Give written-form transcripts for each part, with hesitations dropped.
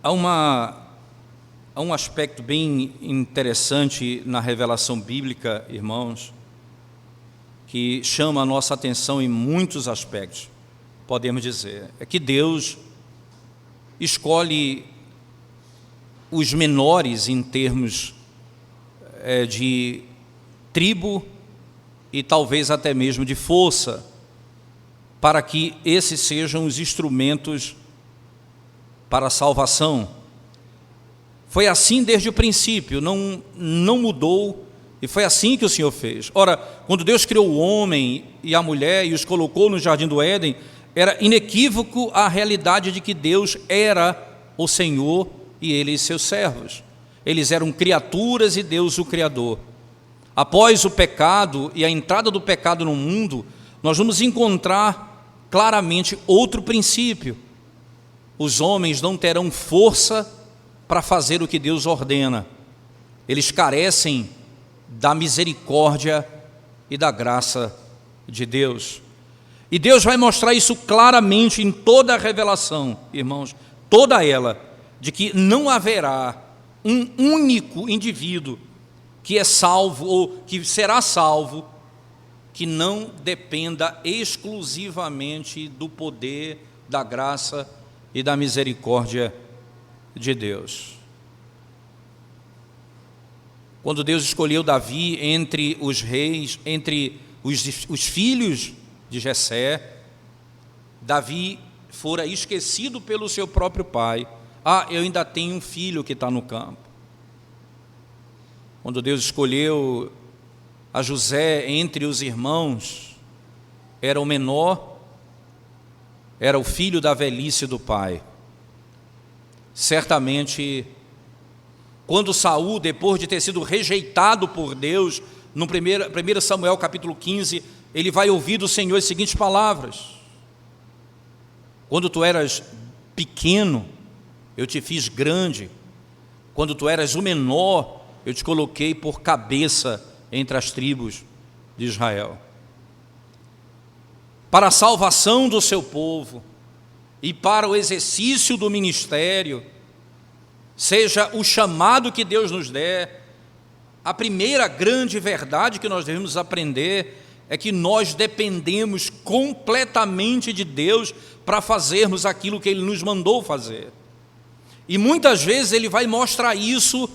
Há um aspecto bem interessante na revelação bíblica, irmãos, que chama a nossa atenção em muitos aspectos, podemos dizer. É que Deus escolhe os menores em termos de tribo e talvez até mesmo de força, para que esses sejam os instrumentos para a salvação. Foi assim desde o princípio, não mudou, e foi assim que o Senhor fez. Ora, quando Deus criou o homem e a mulher e os colocou no jardim do Éden, era inequívoco a realidade de que Deus era o Senhor e eles seus servos. Eles eram criaturas e Deus o Criador. Após o pecado e a entrada do pecado no mundo, nós vamos encontrar claramente outro princípio. Os homens não terão força para fazer o que Deus ordena. Eles carecem da misericórdia e da graça de Deus. E Deus vai mostrar isso claramente em toda a revelação, irmãos, toda ela, de que não haverá um único indivíduo que é salvo ou que será salvo que não dependa exclusivamente do poder, da graça e da misericórdia de Deus. Quando Deus escolheu Davi entre os reis, entre os filhos de Jessé, Davi fora esquecido pelo seu próprio pai. Eu ainda tenho um filho que está no campo. Quando Deus escolheu a José entre os irmãos, era o menor, era o filho da velhice do pai. Certamente, quando Saul, depois de ter sido rejeitado por Deus, no 1 Samuel capítulo 15, ele vai ouvir do Senhor as seguintes palavras: quando tu eras pequeno, eu te fiz grande, quando tu eras o menor, eu te coloquei por cabeça entre as tribos de Israel. Para a salvação do seu povo e para o exercício do ministério, seja o chamado que Deus nos der, a primeira grande verdade que nós devemos aprender é que nós dependemos completamente de Deus para fazermos aquilo que Ele nos mandou fazer. E muitas vezes Ele vai mostrar isso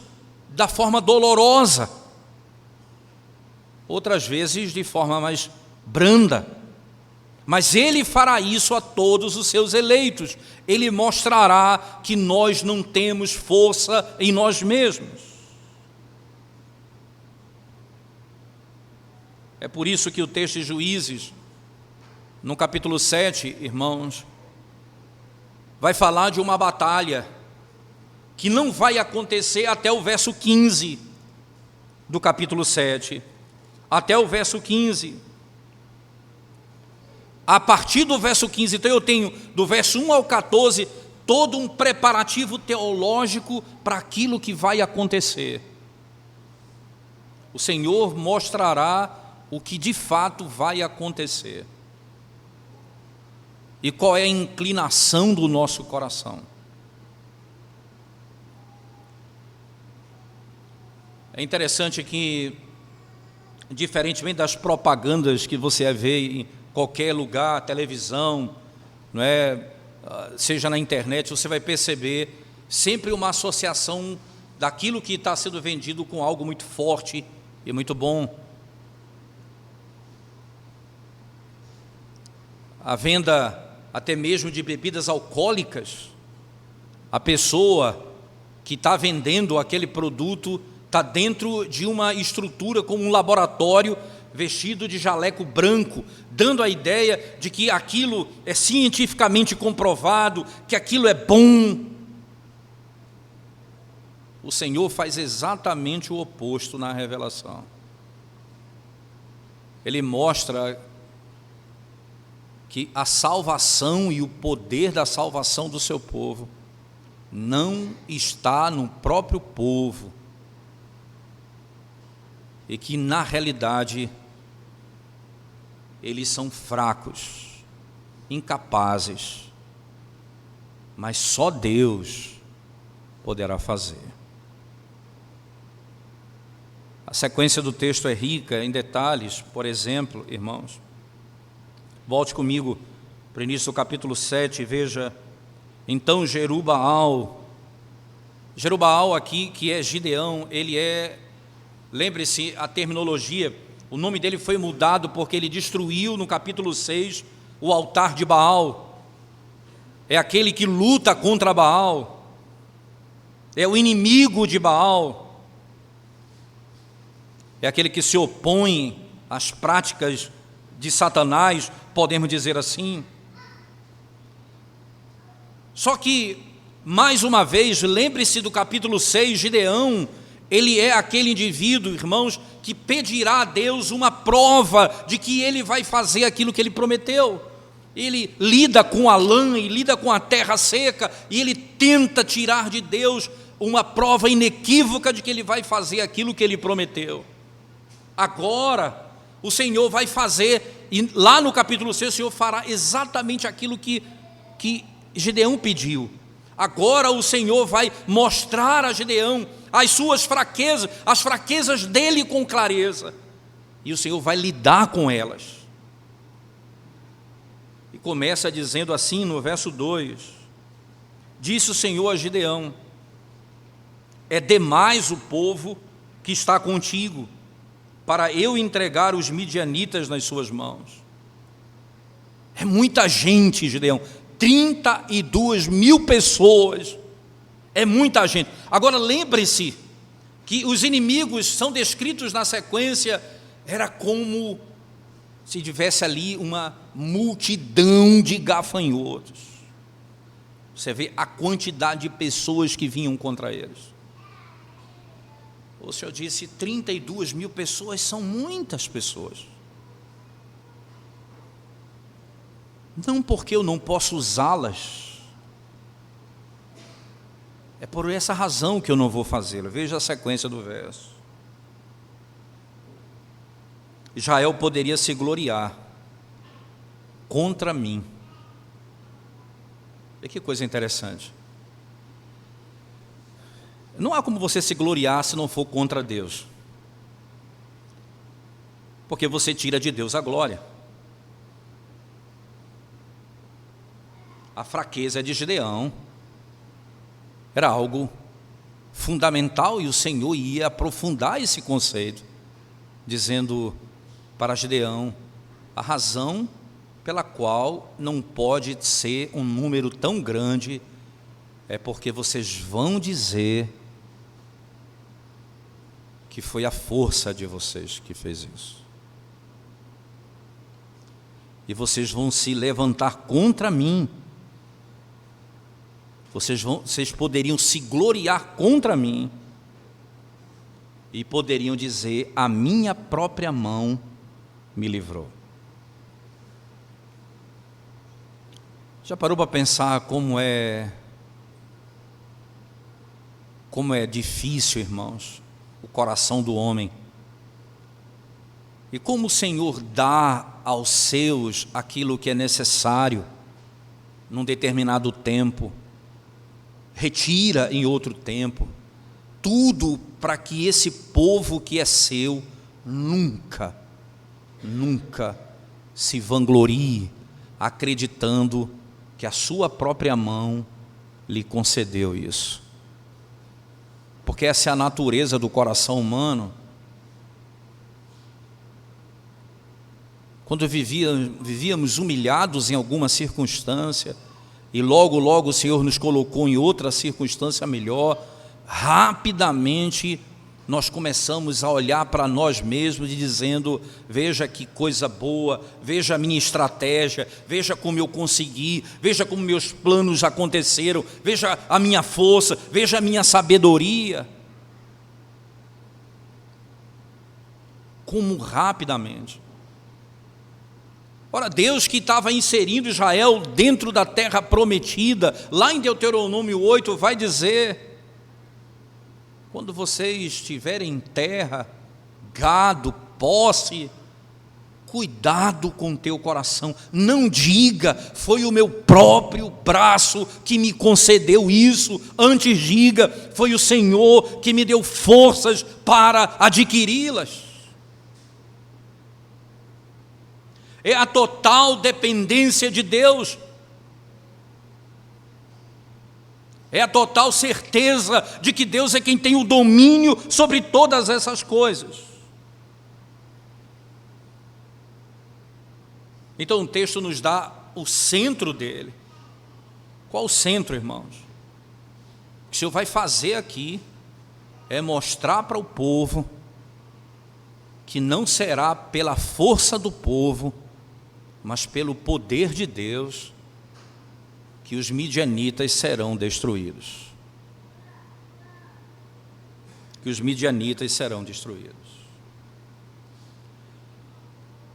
da forma dolorosa, outras vezes de forma mais branda. Mas Ele fará isso a todos os seus eleitos. Ele mostrará que nós não temos força em nós mesmos. É por isso que o texto de Juízes, no capítulo 7, irmãos, vai falar de uma batalha que não vai acontecer até o verso 15 do capítulo 7. Até o verso 15. A partir do verso 15, então eu tenho do verso 1 ao 14, todo um preparativo teológico para aquilo que vai acontecer. O Senhor mostrará o que de fato vai acontecer e qual é a inclinação do nosso coração. É interessante que, diferentemente das propagandas que você vê em qualquer lugar, televisão, não é? Seja na internet, você vai perceber sempre uma associação daquilo que está sendo vendido com algo muito forte e muito bom. A venda até mesmo de bebidas alcoólicas, a pessoa que está vendendo aquele produto está dentro de uma estrutura como um laboratório, vestido de jaleco branco, dando a ideia de que aquilo é cientificamente comprovado, que aquilo é bom. O Senhor faz exatamente o oposto na revelação. Ele mostra que a salvação e o poder da salvação do seu povo não está no próprio povo, e que na realidade eles são fracos, incapazes, mas só Deus poderá fazer. A sequência do texto é rica em detalhes. Por exemplo, irmãos, volte comigo para o início do capítulo 7 e veja, então Jerubaal aqui, que é Gideão, ele é, lembre-se a terminologia, o nome dele foi mudado porque ele destruiu no capítulo 6 o altar de Baal. É aquele que luta contra Baal, é o inimigo de Baal, é aquele que se opõe às práticas de Satanás, podemos dizer assim. Só que, mais uma vez, lembre-se do capítulo 6, Gideão, ele é aquele indivíduo, irmãos, que pedirá a Deus uma prova de que ele vai fazer aquilo que ele prometeu. Ele lida com a lã e lida com a terra seca, e ele tenta tirar de Deus uma prova inequívoca de que ele vai fazer aquilo que ele prometeu. Agora, o Senhor vai fazer, e lá no capítulo 6 o Senhor fará exatamente aquilo que Gideão pediu. Agora o Senhor vai mostrar a Gideão as suas fraquezas, as fraquezas dele com clareza, e o Senhor vai lidar com elas. E começa dizendo assim no verso 2: disse o Senhor a Gideão: é demais o povo que está contigo, para eu entregar os midianitas nas suas mãos. É muita gente, Gideão, 32.000 pessoas, é muita gente. Agora lembre-se que os inimigos são descritos na sequência, era como se tivesse ali uma multidão de gafanhotos. Você vê a quantidade de pessoas que vinham contra eles. O Senhor disse, 32.000 pessoas são muitas pessoas. Não porque eu não posso usá-las, é por essa razão que eu não vou fazê-lo. Veja a sequência do verso. Israel poderia se gloriar contra mim. E que coisa interessante. Não há como você se gloriar se não for contra Deus, porque você tira de Deus a glória. A fraqueza de Gideão era algo fundamental, e o Senhor ia aprofundar esse conceito, dizendo para Gideão a razão pela qual não pode ser um número tão grande é porque vocês vão dizer que foi a força de vocês que fez isso. E vocês vão se levantar contra mim. Vocês poderiam se gloriar contra mim e poderiam dizer, a minha própria mão me livrou. Já parou para pensar como é difícil, irmãos, o coração do homem, e como o Senhor dá aos seus aquilo que é necessário num determinado tempo, retira em outro tempo, tudo para que esse povo que é seu nunca se vanglorie, acreditando que a sua própria mão lhe concedeu isso. Porque essa é a natureza do coração humano. Quando vivíamos humilhados em alguma circunstância, e logo o Senhor nos colocou em outra circunstância melhor, rapidamente nós começamos a olhar para nós mesmos e dizendo, veja que coisa boa, veja a minha estratégia, veja como eu consegui, veja como meus planos aconteceram, veja a minha força, veja a minha sabedoria. Como rapidamente. Ora, Deus que estava inserindo Israel dentro da terra prometida, lá em Deuteronômio 8 vai dizer, quando vocês tiverem terra, gado, posse, Cuidado com o teu coração, não diga, foi o meu próprio braço que me concedeu isso, antes diga, foi o Senhor que me deu forças para adquiri-las. É a total dependência de Deus, é a total certeza de que Deus é quem tem o domínio sobre todas essas coisas. Então o texto nos dá o centro dele. Qual o centro, irmãos? O que o Senhor vai fazer aqui é mostrar para o povo que não será pela força do povo, mas pelo poder de Deus, que os midianitas serão destruídos. Que os midianitas serão destruídos.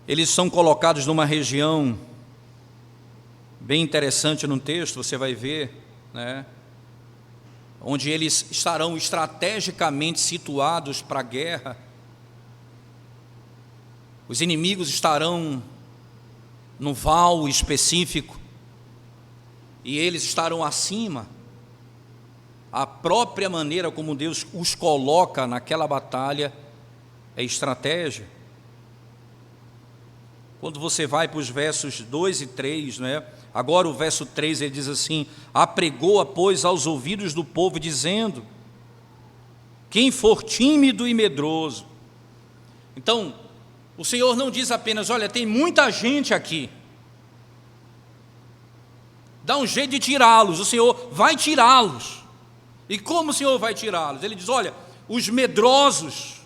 Eles são colocados numa região bem interessante no texto, você vai ver, né? Onde eles estarão estrategicamente situados para a guerra. Os inimigos estarão no val específico e eles estarão acima. A própria maneira como Deus os coloca naquela batalha é estratégia. Quando você vai para os versos 2 e 3, né? Agora o verso 3 ele diz assim: apregou-a, pois, aos ouvidos do povo, dizendo: quem for tímido e medroso. Então, o Senhor não diz apenas: olha, tem muita gente aqui, dá um jeito de tirá-los. O Senhor vai tirá-los. E como o Senhor vai tirá-los? Ele diz: olha, os medrosos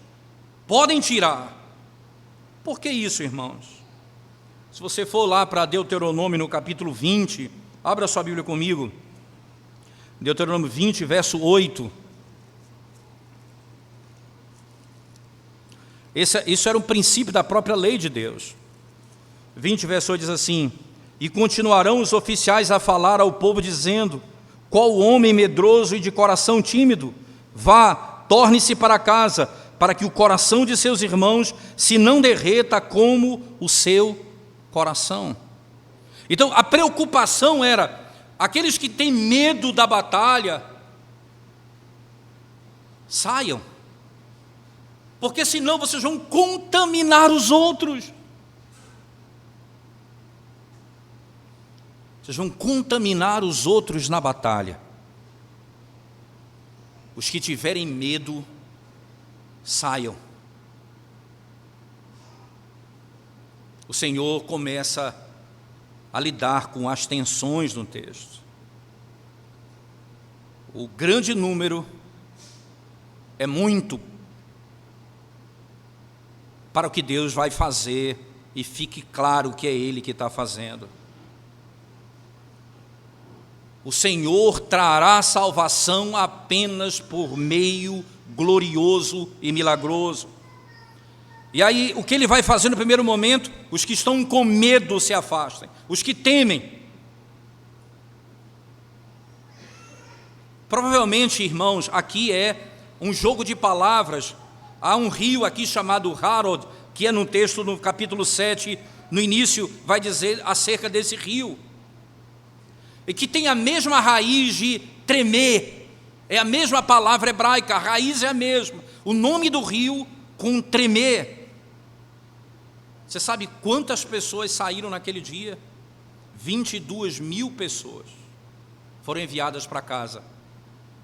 podem tirar. Por que isso, irmãos? Se você for lá para Deuteronômio no capítulo 20, abra sua Bíblia comigo, Deuteronômio 20, verso 8. Isso era um princípio da própria lei de Deus. 20, verso 8 diz assim: e continuarão os oficiais a falar ao povo, dizendo: qual homem medroso e de coração tímido? Vá, torne-se para casa, para que o coração de seus irmãos se não derreta como o seu coração. Então a preocupação era: aqueles que têm medo da batalha, saiam, porque senão vocês vão contaminar os outros. Vocês vão contaminar os outros na batalha. Os que tiverem medo, saiam. O Senhor começa a lidar com as tensões no texto. O grande número é muito para o que Deus vai fazer, e fique claro que é Ele que está fazendo. O Senhor trará salvação apenas por meio glorioso e milagroso. E aí, o que Ele vai fazer no primeiro momento? Os que estão com medo se afastem, os que temem. Provavelmente, irmãos, aqui é um jogo de palavras. Há um rio aqui chamado Harod, que é no texto, no capítulo 7, no início, vai dizer acerca desse rio. E que tem a mesma raiz de tremer, é a mesma palavra hebraica, a raiz é a mesma. O nome do rio com tremer. Você sabe quantas pessoas saíram naquele dia? 22 mil pessoas foram enviadas para casa.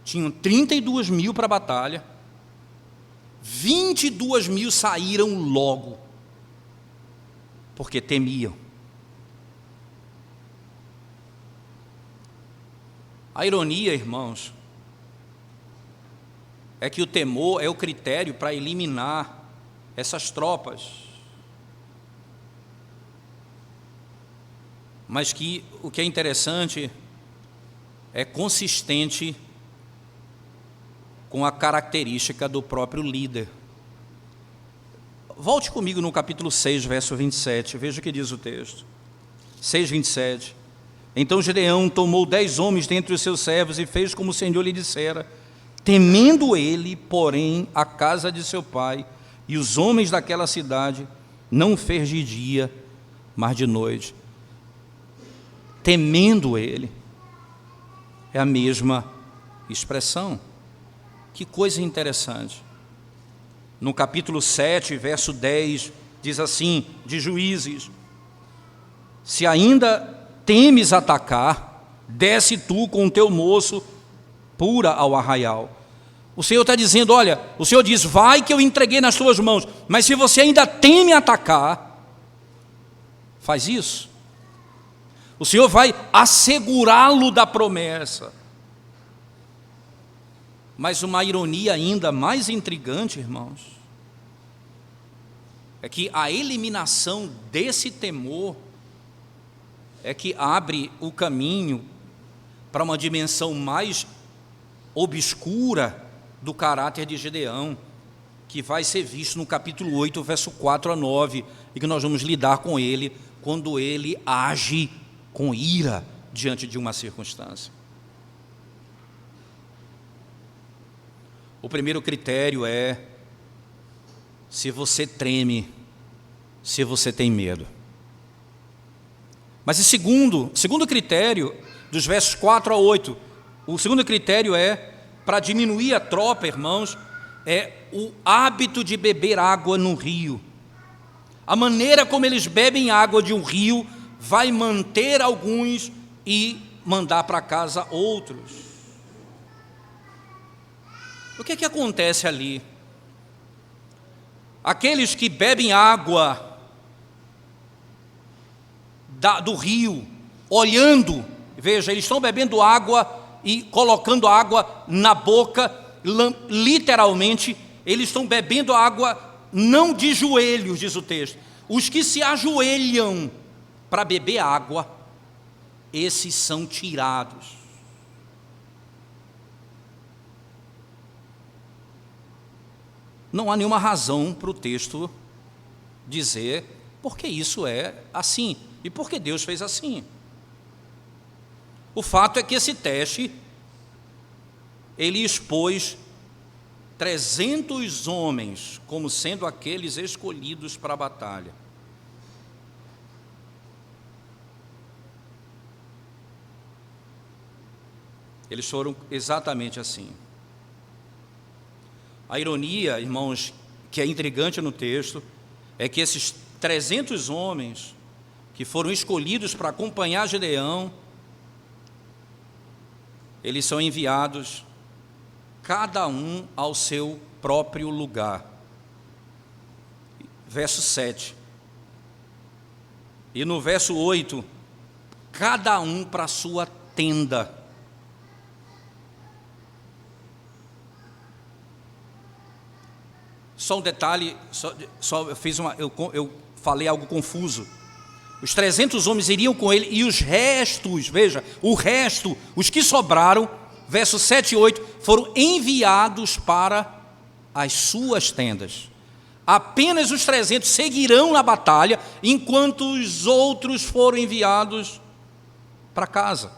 Tinham 32 mil para a batalha, 22 mil saíram logo, porque temiam. A ironia, irmãos, é que o temor é o critério para eliminar essas tropas. Mas que o que é interessante é consistente com a característica do próprio líder. Volte comigo no capítulo 6, verso 27, veja o que diz o texto. 6, 27. Então Gideão tomou 10 homens dentre os seus servos e fez como o Senhor lhe dissera, temendo ele, porém, a casa de seu pai e os homens daquela cidade, não fez de dia, mas de noite, temendo ele. É a mesma expressão. Que coisa interessante. No capítulo 7, verso 10, diz assim, de Juízes: se ainda temes atacar, desce tu com o teu moço, pura ao arraial. O Senhor está dizendo, olha, o Senhor diz, vai que eu entreguei nas tuas mãos, mas se você ainda teme atacar, faz isso. O Senhor vai assegurá-lo da promessa. Mas uma ironia ainda mais intrigante, irmãos, é que a eliminação desse temor é que abre o caminho para uma dimensão mais obscura do caráter de Gedeão, que vai ser visto no capítulo 8, verso 4 a 9, e que nós vamos lidar com ele quando ele age com ira diante de uma circunstância. O primeiro critério é se você treme, se você tem medo. Mas o segundo critério, dos versos 4 a 8, o segundo critério é, para diminuir a tropa, irmãos, é o hábito de beber água no rio. A maneira como eles bebem água de um rio vai manter alguns e mandar para casa outros. O que é que acontece ali? Aqueles que bebem água do rio, olhando, veja, eles estão bebendo água e colocando água na boca, literalmente, eles estão bebendo água não de joelhos, diz o texto. Os que se ajoelham para beber água, esses são tirados. Não há nenhuma razão para o texto dizer por que isso é assim e por que Deus fez assim. O fato é que esse teste, ele expôs 300 homens como sendo aqueles escolhidos para a batalha. Eles foram exatamente assim. A ironia, irmãos, que é intrigante no texto, é que esses 300 homens que foram escolhidos para acompanhar Gedeão, eles são enviados, cada um ao seu próprio lugar. Verso 7. E no verso 8, cada um para a sua tenda. Só um detalhe, eu falei algo confuso. Os 300 homens iriam com ele e os restos, veja, os que sobraram, versos 7 e 8, foram enviados para as suas tendas. Apenas os 300 seguirão na batalha, enquanto os outros foram enviados para casa.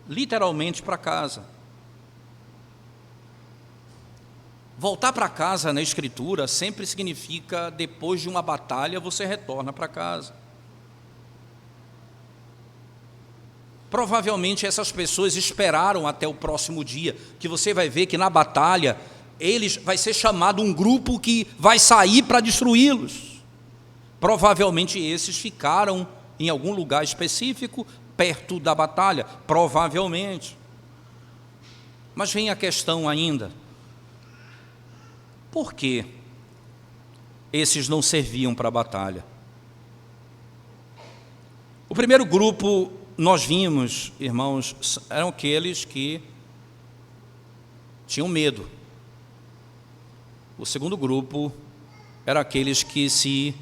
Literalmente para casa. Voltar para casa na Escritura sempre significa, depois de uma batalha, você retorna para casa. Provavelmente essas pessoas esperaram até o próximo dia, que você vai ver que na batalha, vai ser chamado um grupo que vai sair para destruí-los. Provavelmente esses ficaram em algum lugar específico, perto da batalha, provavelmente. Mas vem a questão ainda. Por que esses não serviam para a batalha? O primeiro grupo, nós vimos, irmãos, eram aqueles que tinham medo. O segundo grupo era aqueles que se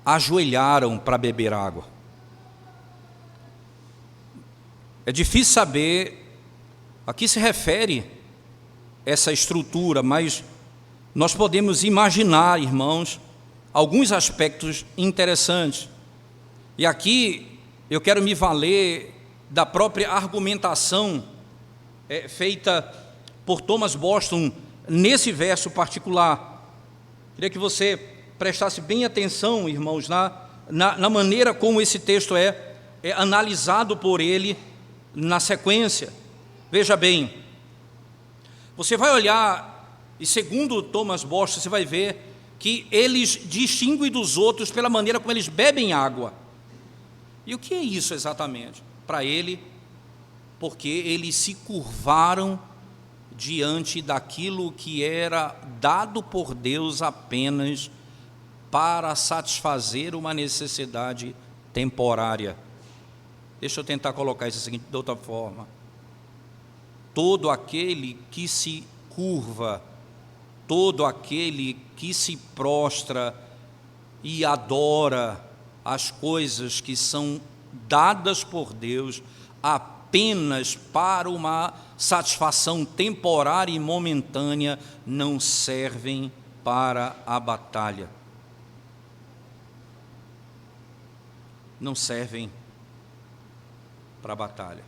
ajoelharam para beber água. É difícil saber a que se refere essa estrutura, mas nós podemos imaginar, irmãos, alguns aspectos interessantes. E aqui eu quero me valer da própria argumentação feita por Thomas Boston nesse verso particular. Queria que você prestasse bem atenção, irmãos, na maneira como esse texto é analisado por ele na sequência. Veja bem, você vai olhar, e segundo Thomas Bosch, você vai ver que eles distinguem dos outros pela maneira como eles bebem água. E o que é isso exatamente? Para ele, porque eles se curvaram diante daquilo que era dado por Deus apenas para satisfazer uma necessidade temporária. Deixa eu tentar colocar isso de outra forma. Todo aquele que se curva, todo aquele que se prostra e adora as coisas que são dadas por Deus apenas para uma satisfação temporária e momentânea, não servem para a batalha. Não servem para a batalha.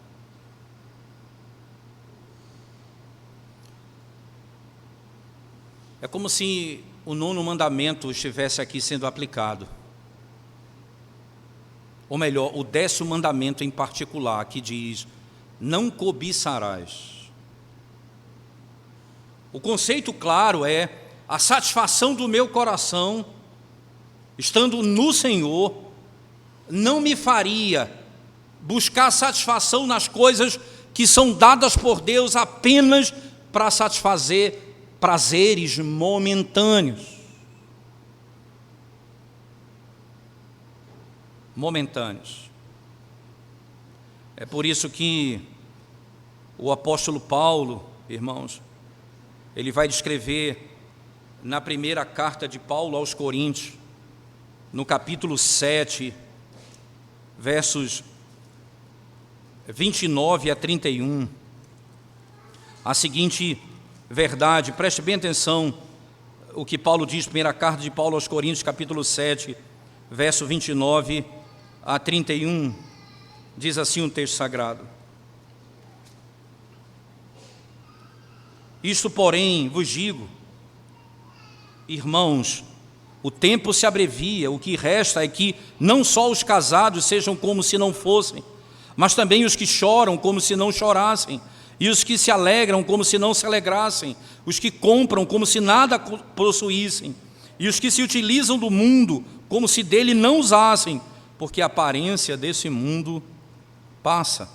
É como se o 9º mandamento estivesse aqui sendo aplicado. Ou melhor, o 10º mandamento em particular, que diz: não cobiçarás. O conceito claro é a satisfação do meu coração, estando no Senhor, não me faria buscar satisfação nas coisas que são dadas por Deus apenas para satisfazer prazeres momentâneos. Momentâneos. É por isso que o apóstolo Paulo, irmãos, ele vai descrever na primeira carta de Paulo aos Coríntios, no capítulo 7, versos 29 a 31, a seguinte verdade. Preste bem atenção o que Paulo diz, primeira carta de Paulo aos Coríntios, capítulo 7, verso 29 a 31, diz assim um texto sagrado: isto, porém, vos digo, irmãos, o tempo se abrevia, o que resta é que não só os casados sejam como se não fossem, mas também os que choram como se não chorassem, e os que se alegram como se não se alegrassem, os que compram como se nada possuíssem, e os que se utilizam do mundo como se dele não usassem, porque a aparência desse mundo passa.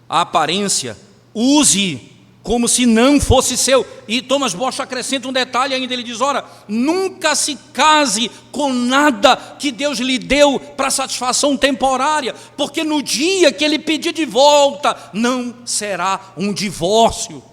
A aparência, use como se não fosse seu. E Thomas Bosch acrescenta um detalhe ainda, ele diz: ora, nunca se case com nada que Deus lhe deu para satisfação temporária, porque no dia que ele pedir de volta, não será um divórcio.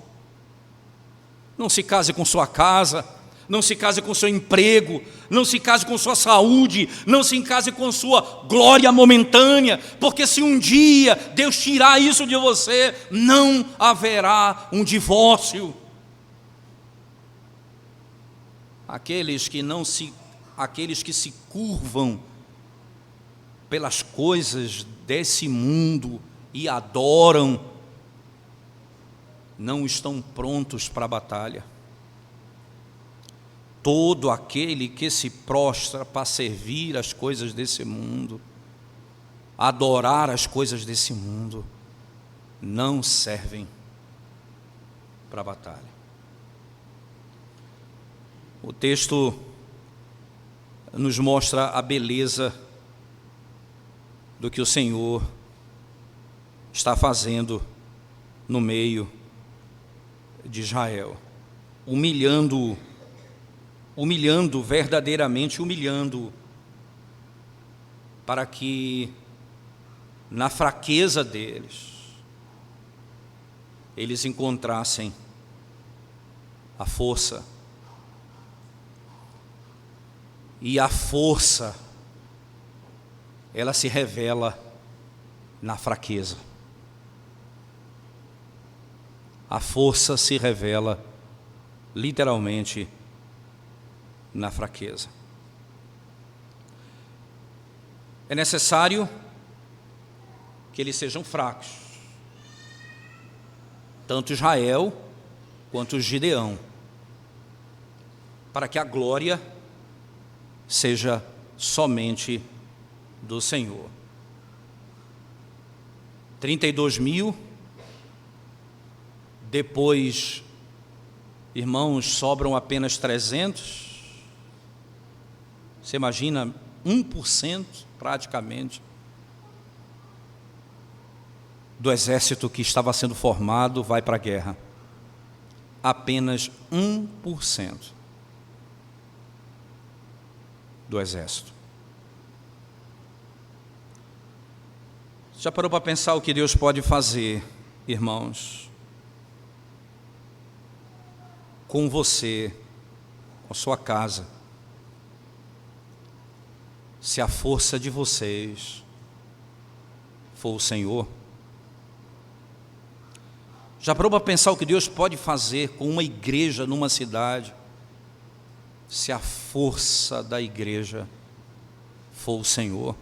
Não se case com sua casa, não se case com seu emprego, não se case com sua saúde, não se case com sua glória momentânea, porque se um dia Deus tirar isso de você, não haverá um divórcio. Aqueles que se curvam pelas coisas desse mundo e adoram, não estão prontos para a batalha. Todo aquele que se prostra para servir as coisas desse mundo, adorar as coisas desse mundo, não servem para a batalha. O texto nos mostra a beleza do que o Senhor está fazendo no meio de Israel, humilhando, verdadeiramente humilhando, para que na fraqueza deles, eles encontrassem a força. E a força, ela se revela na fraqueza. A força se revela literalmente na fraqueza. É necessário que eles sejam fracos. Tanto Israel quanto Gideão, para que a glória seja somente do Senhor. 32.000, depois, irmãos, sobram apenas 300. Você imagina 1% praticamente do exército que estava sendo formado vai para a guerra. Apenas 1% do exército. Já parou para pensar o que Deus pode fazer, irmãos, com você, com a sua casa, se a força de vocês for o Senhor? Já parou para pensar o que Deus pode fazer com uma igreja numa cidade, se a força da igreja for o Senhor?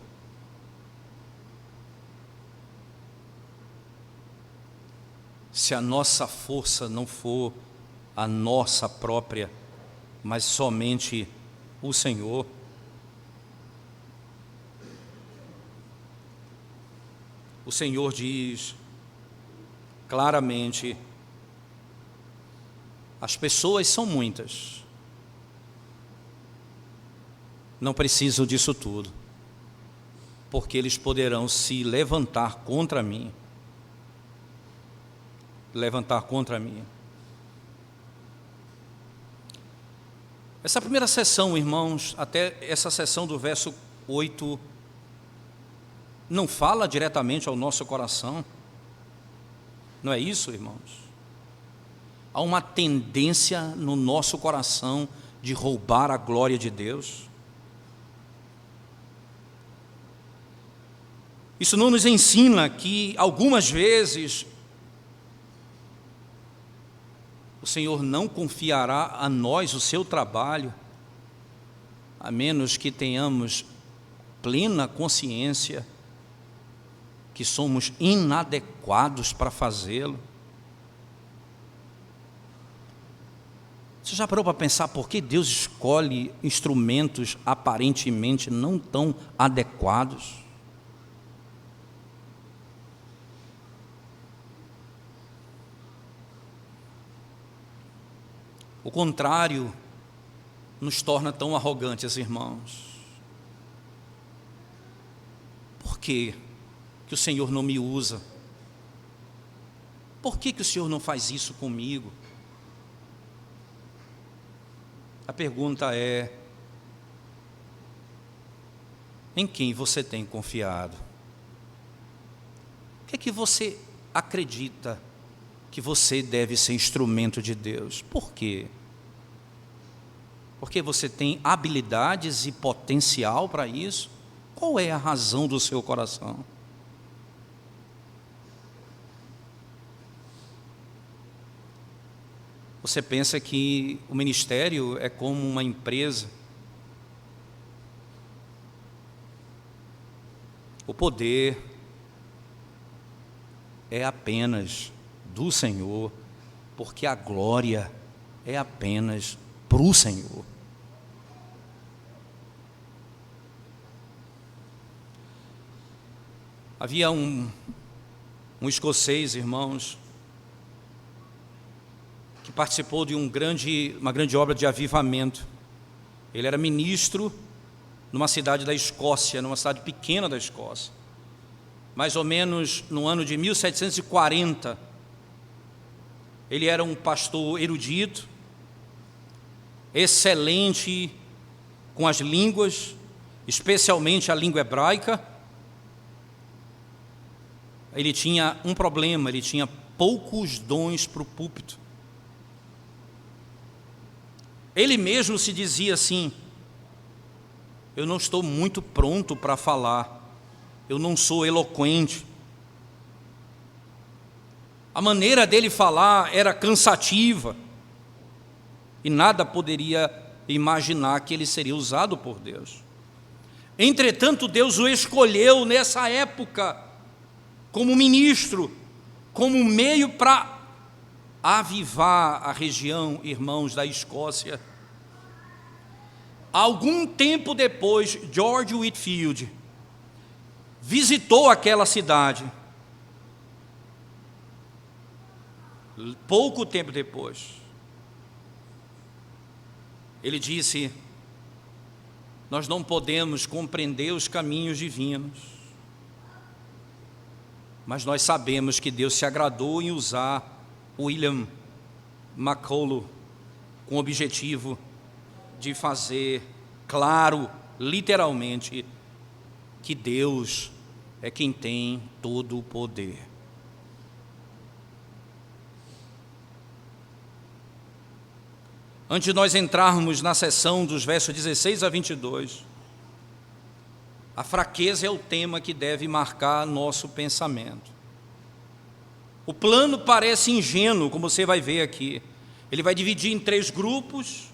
Se a nossa força não for a nossa própria, mas somente o Senhor. O Senhor diz claramente: as pessoas são muitas, não preciso disso tudo, porque eles poderão se levantar contra mim. Essa primeira sessão, irmãos, até essa sessão do verso 8, não fala diretamente ao nosso coração. Não é isso, irmãos? Há uma tendência no nosso coração de roubar a glória de Deus. Isso não nos ensina que algumas vezes o Senhor não confiará a nós o seu trabalho, a menos que tenhamos plena consciência que somos inadequados para fazê-lo? Você já parou para pensar por que Deus escolhe instrumentos aparentemente não tão adequados? O contrário nos torna tão arrogantes, irmãos. Por que o Senhor não me usa? Por que o Senhor não faz isso comigo? A pergunta é: em quem você tem confiado? O que é que você acredita que você deve ser instrumento de Deus? Por quê? Porque você tem habilidades e potencial para isso? Qual é a razão do seu coração? Você pensa que o ministério é como uma empresa? O poder é apenas do Senhor, porque a glória é apenas para o Senhor. Havia um escocês, irmãos, que participou de uma grande obra de avivamento. Ele era ministro numa cidade da Escócia, numa cidade pequena da Escócia. Mais ou menos no ano de 1740, ele era um pastor erudito, excelente com as línguas, especialmente a língua hebraica. Ele tinha um problema, ele tinha poucos dons para o púlpito. Ele mesmo se dizia assim: eu não estou muito pronto para falar, eu não sou eloquente. A maneira dele falar era cansativa, e nada poderia imaginar que ele seria usado por Deus. Entretanto, Deus o escolheu nessa época como ministro, como meio para avivar a região, irmãos, da Escócia. Algum tempo depois, George Whitefield visitou aquela cidade. Pouco tempo depois, ele disse: nós não podemos compreender os caminhos divinos, mas nós sabemos que Deus se agradou em usar William McCullough com o objetivo de fazer claro, literalmente, que Deus é quem tem todo o poder. Antes de nós entrarmos na seção dos versos 16 a 22, a fraqueza é o tema que deve marcar nosso pensamento. O plano parece ingênuo, como você vai ver aqui. Ele vai dividir em 3 grupos,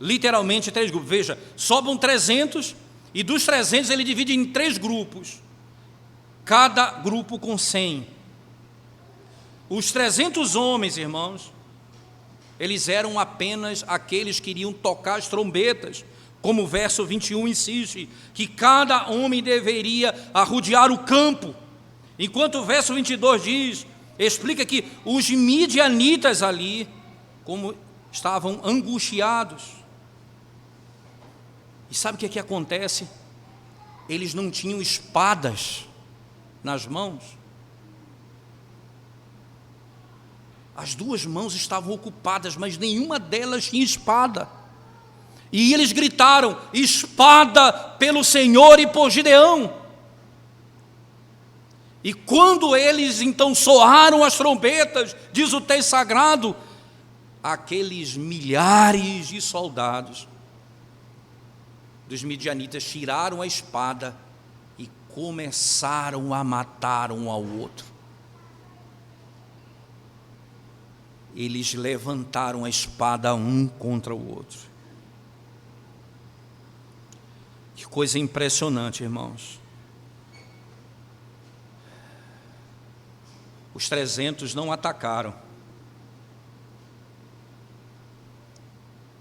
literalmente 3 grupos. Veja, sobram 300, e dos 300 ele divide em 3 grupos, cada grupo com 100. Os 300 homens, irmãos, eles eram apenas aqueles que iriam tocar as trombetas, como o verso 21 insiste, que cada homem deveria arrodear o campo, enquanto o verso 22 diz, explica que os midianitas ali, como estavam angustiados. E sabe o que acontece? Eles não tinham espadas nas mãos. As 2 mãos estavam ocupadas, mas nenhuma delas tinha espada. E eles gritaram: espada pelo Senhor e por Gideão. E quando eles então soaram as trombetas, diz o texto sagrado, aqueles milhares de soldados dos midianitas tiraram a espada e começaram a matar um ao outro. Eles levantaram a espada um contra o outro. Que coisa impressionante, irmãos. Os 300 não atacaram.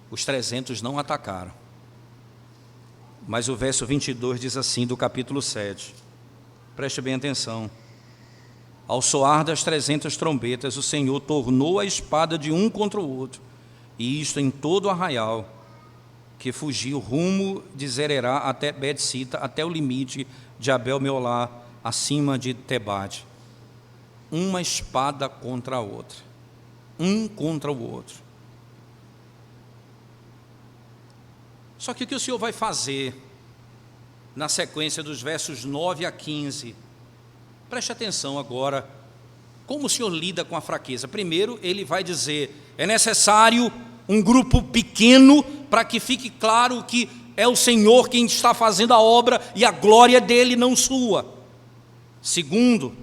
Os 300 não atacaram. Mas o verso 22 diz assim, do capítulo 7. Preste bem atenção. Ao soar das 300 trombetas, o Senhor tornou a espada de um contra o outro, e isto em todo o arraial, que fugiu rumo de Zererá até Bet-sita, até o limite de Abel-meolá, acima de Tebate. Uma espada contra a outra. Um contra o outro. Só que o que o Senhor vai fazer na sequência dos versos 9 a 15? Preste atenção agora, como o Senhor lida com a fraqueza. Primeiro, ele vai dizer, é necessário um grupo pequeno para que fique claro que é o Senhor quem está fazendo a obra e a glória dele, não sua. Segundo,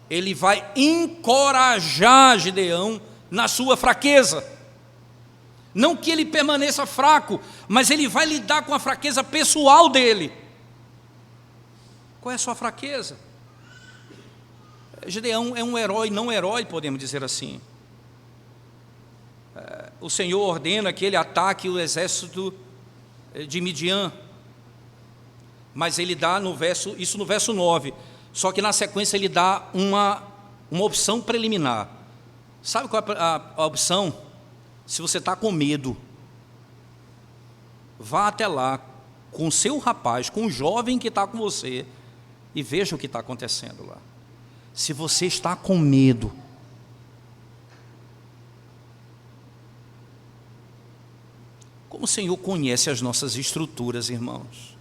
ele vai encorajar Gideão na sua fraqueza. Não que ele permaneça fraco, mas ele vai lidar com a fraqueza pessoal dele. Qual é a sua fraqueza? Gideão é um herói, não herói, podemos dizer assim. O Senhor ordena que ele ataque o exército de Midian, mas ele dá isso no verso 9, só que na sequência ele dá uma opção preliminar. Sabe qual é a opção? Se você está com medo, vá até lá com o seu rapaz, com o jovem que está com você, e veja o que está acontecendo lá. Se você está com medo, como o Senhor conhece as nossas estruturas, irmãos?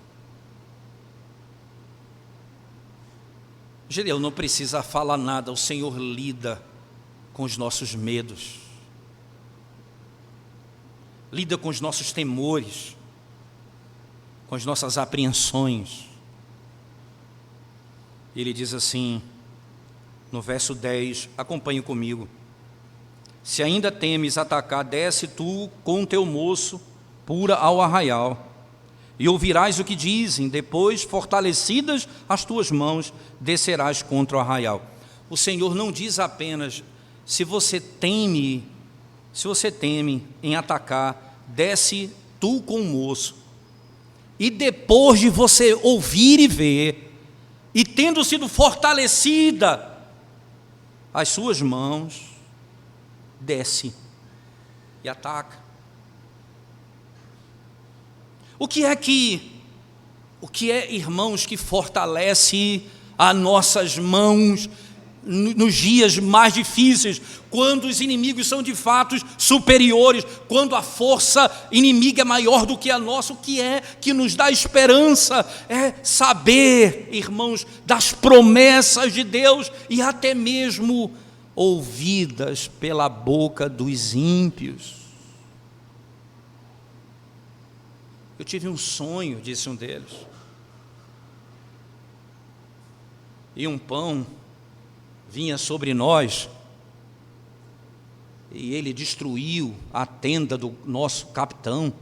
Gideão não precisa falar nada, o Senhor lida com os nossos medos, lida com os nossos temores, com as nossas apreensões. Ele diz assim, no verso 10, acompanhe comigo. Se ainda temes atacar, desce tu com teu moço, pura ao arraial, e ouvirás o que dizem, depois, fortalecidas as tuas mãos, descerás contra o arraial. O Senhor não diz apenas, se você teme em atacar, desce tu com o moço, e depois de você ouvir e ver, e tendo sido fortalecida as suas mãos, desce e ataca. O que é, irmãos, que fortalece as nossas mãos nos dias mais difíceis, quando os inimigos são de fato superiores, quando a força inimiga é maior do que a nossa? O que é que nos dá esperança? É saber, irmãos, das promessas de Deus, e até mesmo ouvidas pela boca dos ímpios. Eu tive um sonho, disse um deles, e um pão vinha sobre nós, e ele destruiu a tenda do nosso capitão,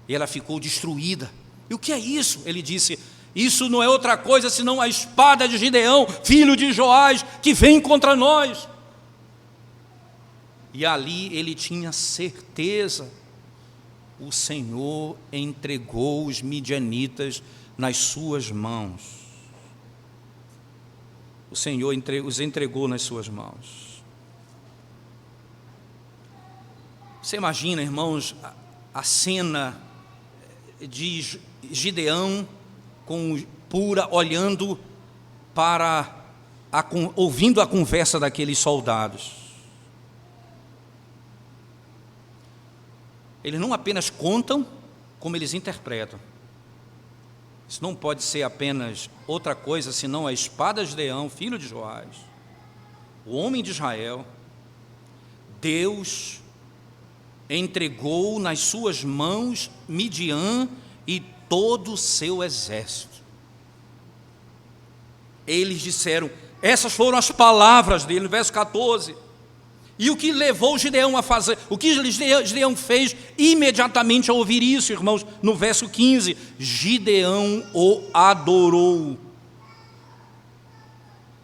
e ela ficou destruída. E o que é isso? Ele disse: isso não é outra coisa senão a espada de Gideão, filho de Joás, que vem contra nós. E ali ele tinha certeza: o Senhor entregou os midianitas nas suas mãos. O Senhor os entregou nas suas mãos. Você imagina, irmãos, a cena de Gideão com Pura olhando ouvindo a conversa daqueles soldados. Eles não apenas contam, como eles interpretam. Isso não pode ser apenas outra coisa senão a espada de Gideão, filho de Joás, o homem de Israel. Deus entregou nas suas mãos Midian e todo o seu exército. Eles disseram, essas foram as palavras dele, no verso 14. E o que levou Gideão a fazer? O que Gideão fez imediatamente ao ouvir isso, irmãos? No verso 15, Gideão o adorou.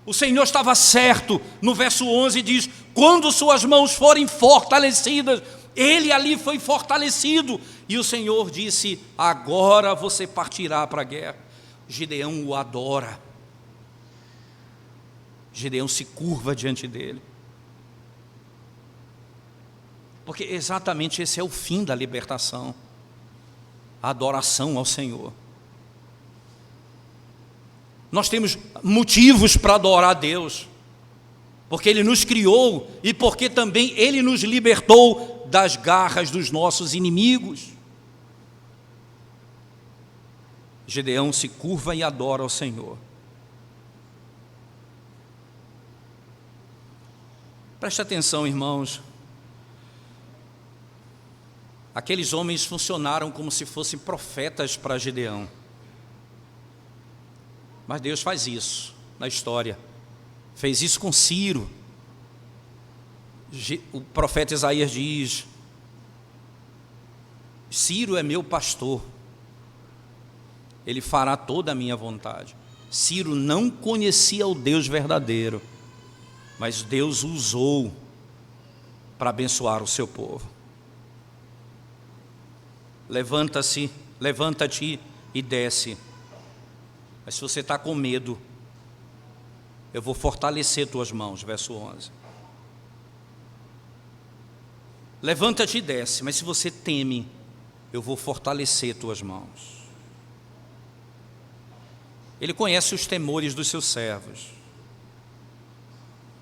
O Senhor estava certo. No verso 11 diz, quando suas mãos forem fortalecidas, ele ali foi fortalecido. E o Senhor disse, agora você partirá para a guerra. Gideão o adora. Gideão se curva diante dele. Porque exatamente esse é o fim da libertação, a adoração ao Senhor. Nós temos motivos para adorar a Deus, porque Ele nos criou e porque também Ele nos libertou das garras dos nossos inimigos. Gideão se curva e adora ao Senhor. Preste atenção, irmãos. Aqueles homens funcionaram como se fossem profetas para Gideão. Mas Deus faz isso na história. Fez isso com Ciro. O profeta Isaías diz, Ciro é meu pastor, ele fará toda a minha vontade. Ciro não conhecia o Deus verdadeiro, mas Deus o usou para abençoar o seu povo. Levanta-te e desce. Mas se você está com medo, eu vou fortalecer tuas mãos, verso 11. Levanta-te e desce, mas se você teme, eu vou fortalecer tuas mãos. Ele conhece os temores dos seus servos.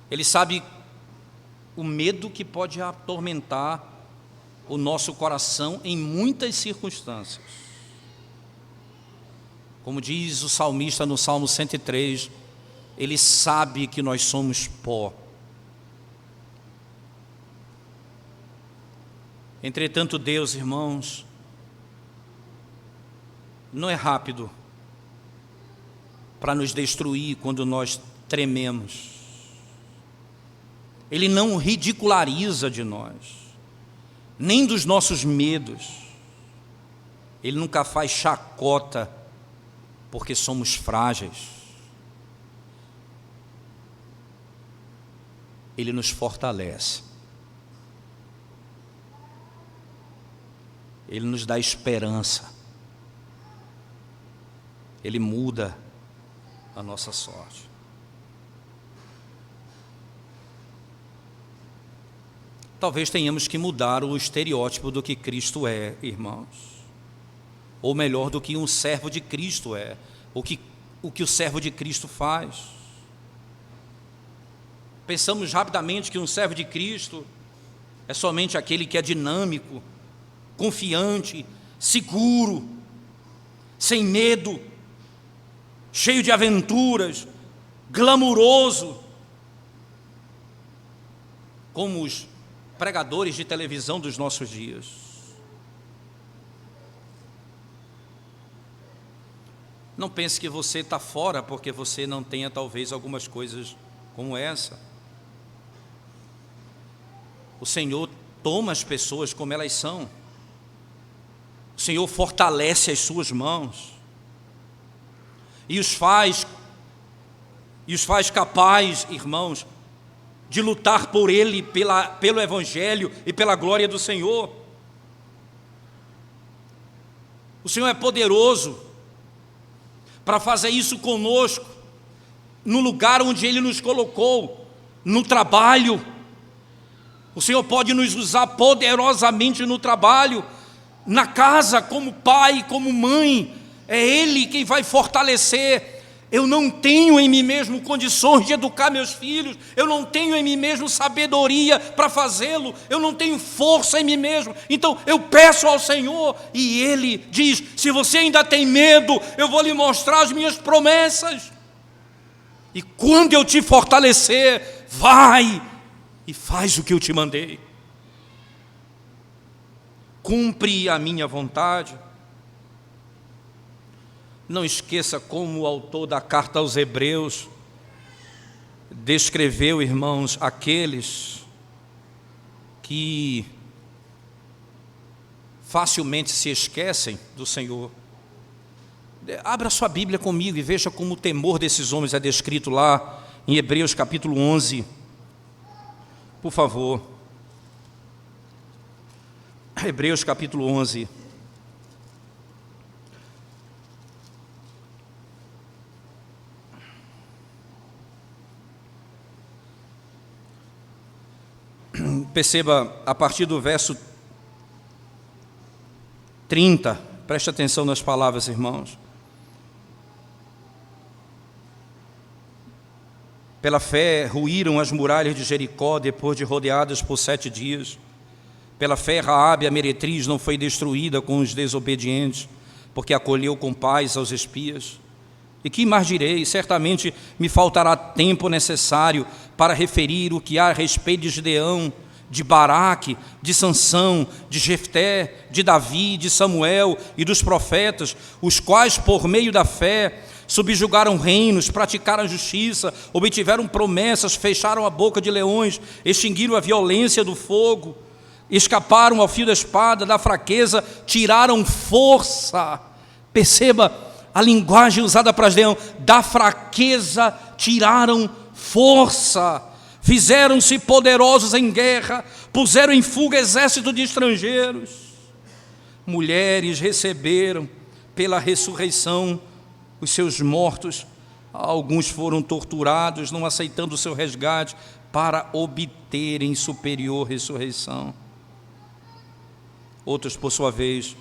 Ele sabe o medo que pode atormentar o nosso coração em muitas circunstâncias. Como diz o salmista no Salmo 103, ele sabe que nós somos pó. Entretanto, Deus, irmãos, não é rápido para nos destruir quando nós trememos. Ele não ridiculariza de nós, nem dos nossos medos. Ele nunca faz chacota porque somos frágeis. Ele nos fortalece. Ele nos dá esperança. Ele muda a nossa sorte. Talvez tenhamos que mudar o estereótipo do que Cristo é, irmãos. Ou melhor, do que um servo de Cristo é. O que o servo de Cristo faz. Pensamos rapidamente que um servo de Cristo é somente aquele que é dinâmico, confiante, seguro, sem medo, cheio de aventuras, glamuroso, como os pregadores de televisão dos nossos dias. Não pense que você está fora porque você não tenha talvez algumas coisas como essa. O Senhor toma as pessoas como elas são. O Senhor fortalece as suas mãos e os faz capazes, irmãos, de lutar por Ele, pelo Evangelho e pela glória do Senhor. O Senhor é poderoso para fazer isso conosco, no lugar onde Ele nos colocou, no trabalho. O Senhor pode nos usar poderosamente no trabalho, na casa, como pai, como mãe. É Ele quem vai fortalecer. Eu não tenho em mim mesmo condições de educar meus filhos, eu não tenho em mim mesmo sabedoria para fazê-lo, eu não tenho força em mim mesmo, então eu peço ao Senhor, e Ele diz: se você ainda tem medo, eu vou lhe mostrar as minhas promessas, e quando eu te fortalecer, vai e faz o que eu te mandei, cumpre a minha vontade. Não esqueça como o autor da carta aos Hebreus descreveu, irmãos, aqueles que facilmente se esquecem do Senhor. Abra sua Bíblia comigo e veja como o temor desses homens é descrito lá em Hebreus capítulo 11. Por favor. Hebreus capítulo 11. Perceba a partir do verso 30, preste atenção nas palavras, irmãos. Pela fé ruíram as muralhas de Jericó depois de rodeadas por 7 dias. Pela fé Raabe, a meretriz, não foi destruída com os desobedientes, porque acolheu com paz aos espias. E que mais direi? Certamente me faltará tempo necessário para referir o que há a respeito de Gideão, de Baraque, de Sansão, de Jefté, de Davi, de Samuel e dos profetas, os quais, por meio da fé, subjugaram reinos, praticaram a justiça, obtiveram promessas, fecharam a boca de leões, extinguiram a violência do fogo, escaparam ao fio da espada, da fraqueza, tiraram força. Perceba a linguagem usada para Gideão: da fraqueza tiraram força. Fizeram-se poderosos em guerra, puseram em fuga exército de estrangeiros. Mulheres receberam pela ressurreição os seus mortos. Alguns foram torturados, não aceitando o seu resgate, para obterem superior ressurreição. Outros, por sua vez,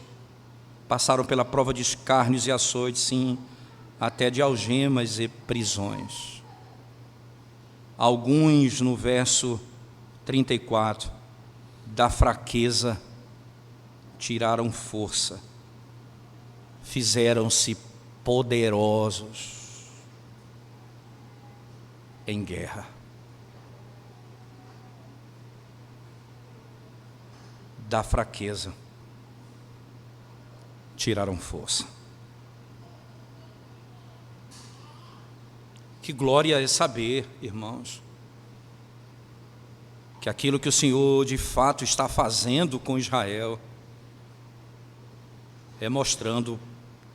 passaram pela prova de escárnios e açoites, sim, até de algemas e prisões. Alguns, no verso 34, da fraqueza tiraram força, fizeram-se poderosos em guerra. Da fraqueza tiraram força. Que glória é saber, irmãos, que aquilo que o Senhor de fato está fazendo com Israel é mostrando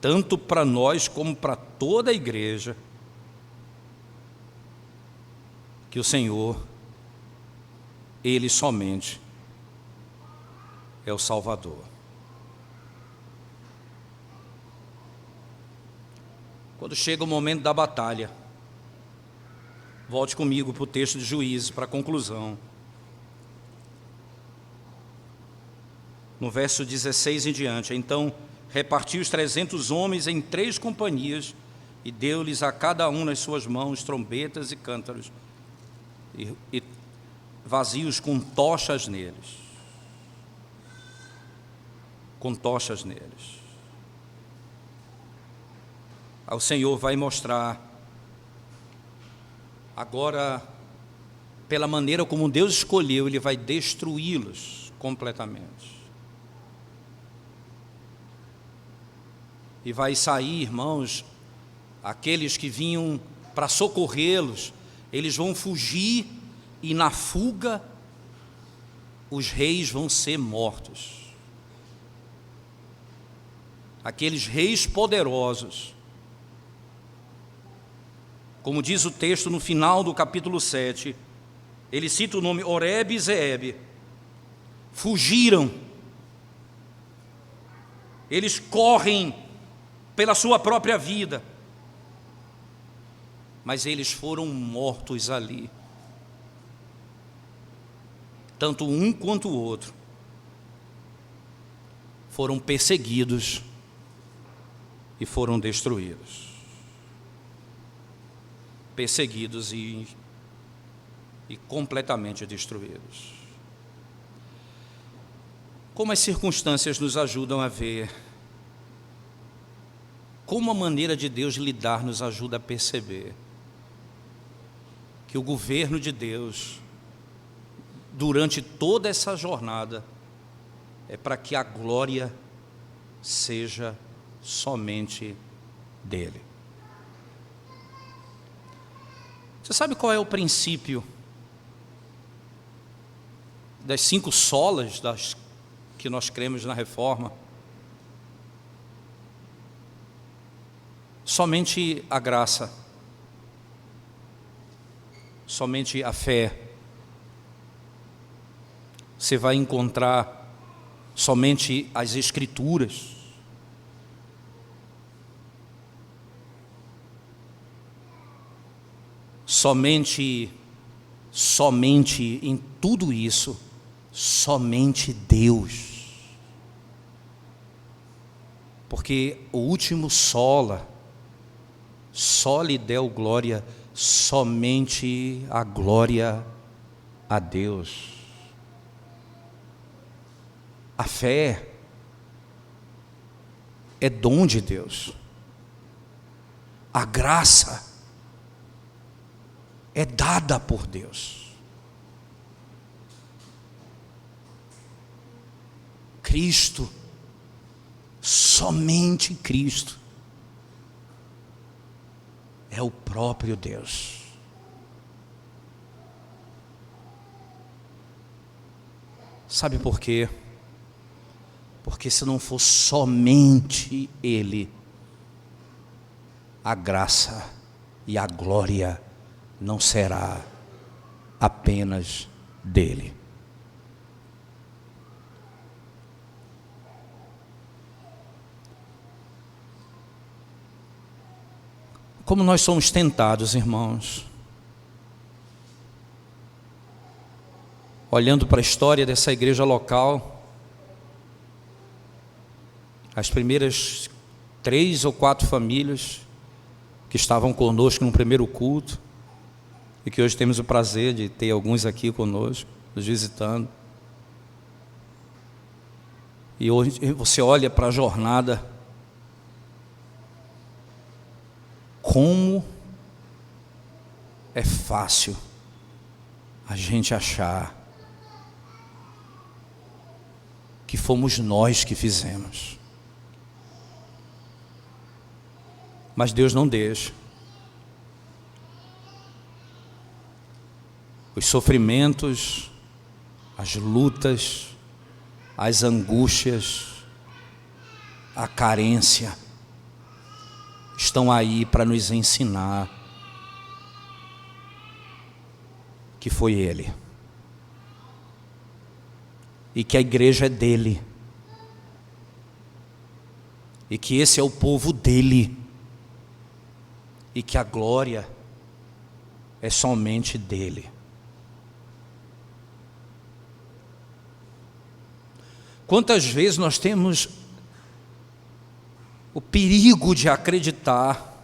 tanto para nós como para toda a igreja que o Senhor Ele somente é o Salvador. Quando chega o momento da batalha, volte comigo para o texto de Juízes, para a conclusão. No verso 16 em diante, então repartiu os 300 homens em 3 companhias e deu-lhes a cada um nas suas mãos trombetas e cântaros e vazios com tochas neles. Com tochas neles. O Senhor vai mostrar agora, pela maneira como Deus escolheu, Ele vai destruí-los completamente. E vai sair, irmãos, aqueles que vinham para socorrê-los, eles vão fugir e na fuga os reis vão ser mortos. Aqueles reis poderosos, como diz o texto no final do capítulo 7, ele cita o nome Oreb e Zeeb, fugiram, eles correm pela sua própria vida, mas eles foram mortos ali, tanto um quanto o outro, foram perseguidos e foram destruídos. Perseguidos e completamente destruídos. Como as circunstâncias nos ajudam a ver, como a maneira de Deus lidar nos ajuda a perceber que o governo de Deus, durante toda essa jornada, é para que a glória seja somente dele. Você sabe qual é o princípio das 5 solas que nós cremos na Reforma? Somente a graça, somente a fé. Você vai encontrar somente as Escrituras. Somente em tudo isso, somente Deus. Porque o último sola, só lhe deu glória, somente a glória a Deus. A fé é dom de Deus. A graça é dada por Deus. Cristo, somente Cristo, é o próprio Deus. Sabe por quê? Porque se não for somente Ele, a graça e a glória não será apenas dele. Como nós somos tentados, irmãos, olhando para a história dessa igreja local, as primeiras 3 ou 4 famílias que estavam conosco no primeiro culto, e que hoje temos o prazer de ter alguns aqui conosco, nos visitando. E hoje você olha para a jornada, como é fácil a gente achar que fomos nós que fizemos. Mas Deus não deixa. Os sofrimentos, as lutas, as angústias, a carência, estão aí para nos ensinar que foi Ele. e que a igreja é dele, e que esse é o povo dele, e que a glória é somente dele. Quantas vezes nós temos o perigo de acreditar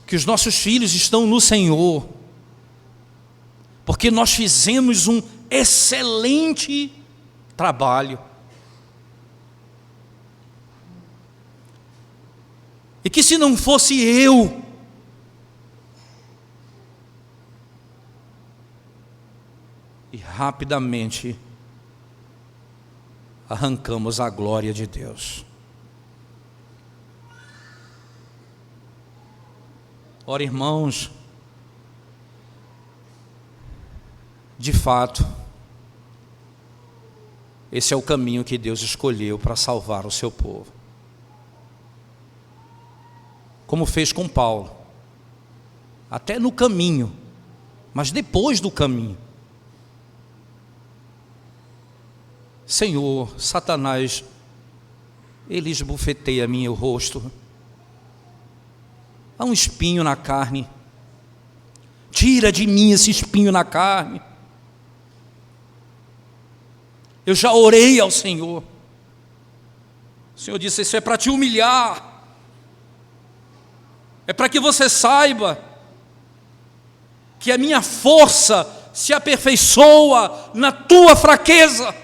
que os nossos filhos estão no Senhor, porque nós fizemos um excelente trabalho. E que se não fosse eu, e rapidamente arrancamos a glória de Deus. Ora, irmãos, de fato, esse é o caminho que Deus escolheu para salvar o seu povo. Como fez com Paulo, até no caminho, mas depois do caminho. Senhor, Satanás, ele esbofeteia meu rosto. Há um espinho na carne. Tira de mim esse espinho na carne. Eu já orei ao Senhor. O Senhor disse: isso é para te humilhar. É para que você saiba que a minha força se aperfeiçoa na tua fraqueza.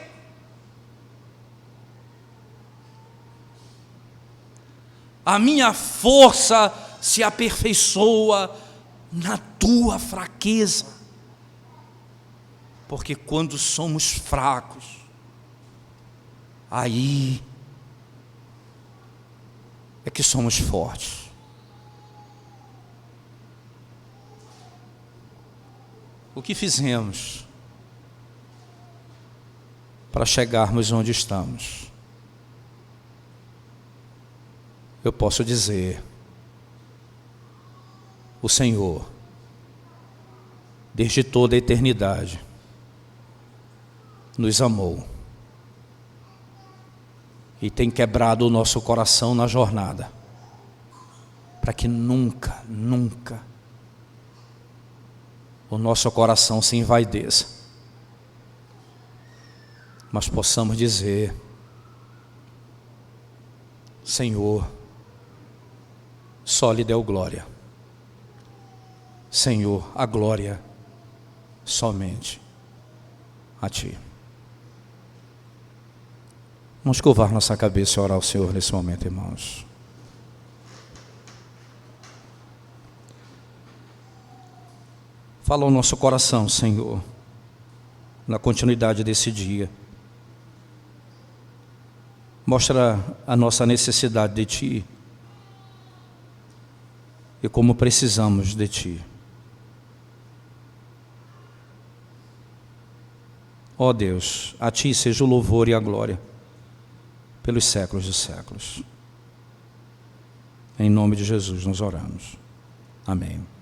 A minha força se aperfeiçoa na tua fraqueza. Porque quando somos fracos, aí é que somos fortes. O que fizemos para chegarmos onde estamos? Eu posso dizer: o Senhor, desde toda a eternidade, nos amou e tem quebrado o nosso coração na jornada, para que nunca, nunca o nosso coração se envaideça, mas possamos dizer: Senhor, só lhe deu glória. Senhor, a glória somente a Ti. Vamos curvar nossa cabeça e orar ao Senhor nesse momento, irmãos. Fala ao nosso coração, Senhor, na continuidade desse dia. Mostra a nossa necessidade de Ti e como precisamos de Ti. Ó Deus, a Ti seja o louvor e a glória pelos séculos dos séculos. Em nome de Jesus nós oramos. Amém.